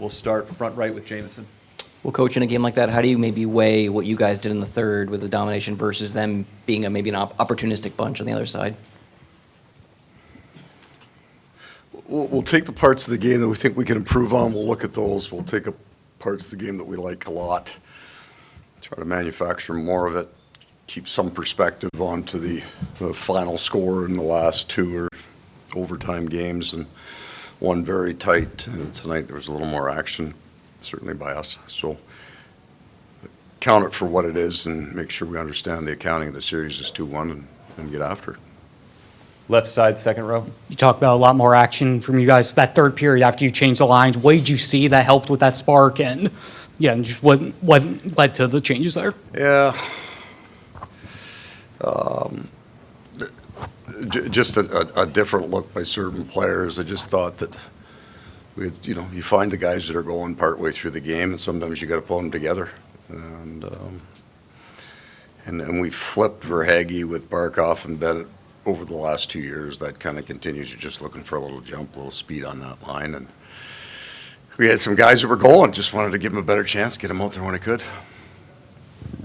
We'll start front right with Jamison. Well, Coach, in a game like that, how do you maybe weigh what you guys did in the third with the domination versus them being maybe an opportunistic bunch on the other side? We'll take the parts of the game that we think we can improve on. We'll look at those. We'll take up parts of the game that we like a lot, try to manufacture more of it, keep some perspective onto the final score in the last two or overtime games, and one very tight. And tonight there was a little more action, certainly by us. So count it for what it is and make sure we understand the accounting of the series is 2-1 and get after it. Left side, second row. You talked about a lot more action from you guys that third period after you changed the lines. What did you see that helped with that spark? And just what led to the changes there? Yeah. Just a different look by certain players. I just thought that you find the guys that are going partway through the game, and sometimes you got to pull them together. And we flipped Verhaeghe with Barkov and Bennett over the last 2 years. That kind of continues. You're just looking for a little jump, a little speed on that line, and we had some guys that were going. Just wanted to give them a better chance, get them out there when I could.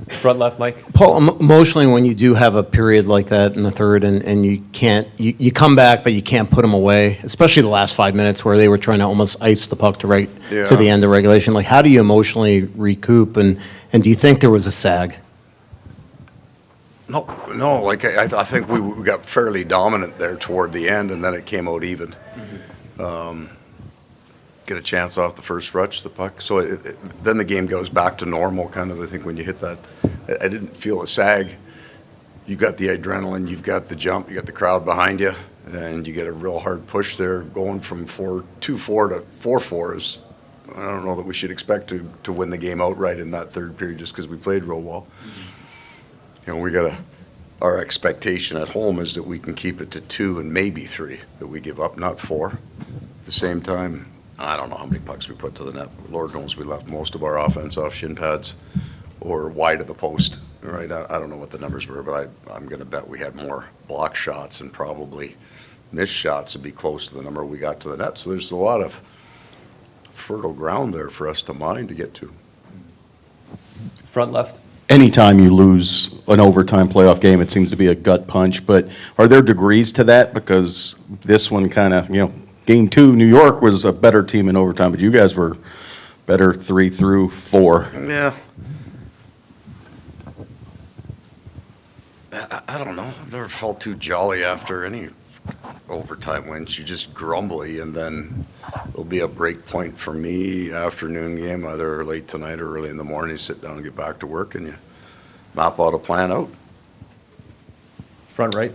Front left, Mike. Paul, emotionally, when you do have a period like that in the third and you can't, you come back, but you can't put them away, especially the last 5 minutes where they were trying to almost ice the puck to the end of regulation. Like, how do you emotionally recoup, and do you think there was a sag? No. Like, I think we got fairly dominant there toward the end, and then it came out even. Get a chance off the first rush, the puck. So then the game goes back to normal, kind of. I think when you hit that, I didn't feel a sag. You got the adrenaline, you've got the jump, you got the crowd behind you, and you get a real hard push there. Going from 2-4 to 4-4 is, I don't know that we should expect to win the game outright in that third period just because we played real well. Our expectation at home is that we can keep it to 2 and maybe 3 that we give up, not 4. At the same time, I don't know how many pucks we put to the net. Lord knows we left most of our offense off shin pads or wide of the post, right? I don't know what the numbers were, but I'm going to bet we had more block shots and probably missed shots to be close to the number we got to the net. So there's a lot of fertile ground there for us to mine to get to. Front left. Anytime you lose an overtime playoff game, it seems to be a gut punch. But are there degrees to that? Because this one kind of, Game 2, New York was a better team in overtime, but you guys were better 3 through 4. Yeah. I don't know. I've never felt too jolly after any overtime wins. You're just grumbly, and then there'll be a break point for me, afternoon game, either late tonight or early in the morning. You sit down and get back to work, and you map out a plan out. Front right.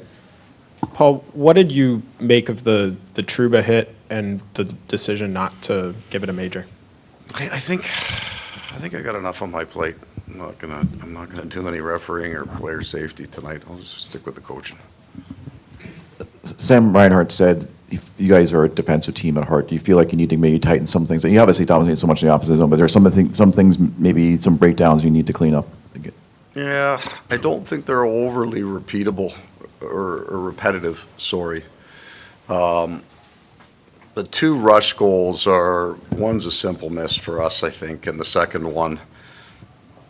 Paul, what did you make of the Trouba hit and the decision not to give it a major? I think I got enough on my plate. I'm not gonna do any refereeing or player safety tonight. I'll just stick with the coaching. Sam Reinhart said, you guys are a defensive team at heart. Do you feel like you need to maybe tighten some things? And you obviously dominate so much in the opposite zone, but there's some things, maybe some breakdowns you need to clean up. Yeah, I don't think they're overly repeatable or repetitive, sorry. The 2 rush goals one's a simple miss for us, I think, and the second one,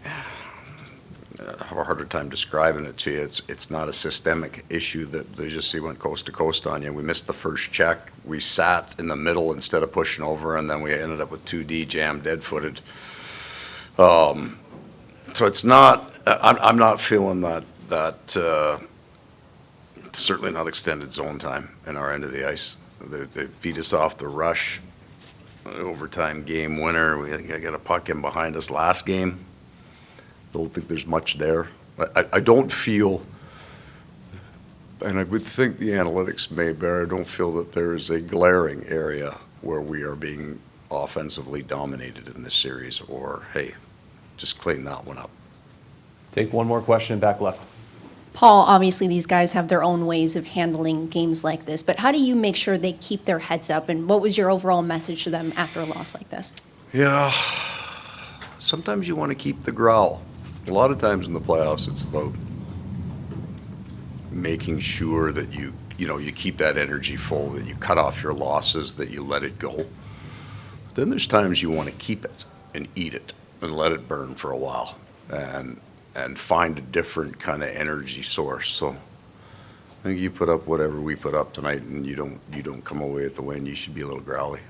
I have a harder time describing it to you. It's not a systemic issue that they just went coast to coast on you. We missed the first check. We sat in the middle instead of pushing over, and then we ended up with 2D jammed, dead-footed. So it's not. I'm not feeling that. Certainly not extended zone time in our end of the ice. They beat us off the rush. Overtime game winner. We got a puck in behind us last game. Don't think there's much there. I don't feel, and I would think the analytics may bear, I don't feel that there is a glaring area where we are being offensively dominated in this series, or, hey, just clean that one up. Take one more question, back left. Paul, obviously these guys have their own ways of handling games like this, but how do you make sure they keep their heads up, and what was your overall message to them after a loss like this? Yeah, sometimes you want to keep the growl. A lot of times in the playoffs, it's about making sure that you keep that energy full, that you cut off your losses, that you let it go. Then there's times you want to keep it and eat it and let it burn for a while and find a different kind of energy source. So I think you put up whatever we put up tonight and you don't come away with the win, you should be a little growly.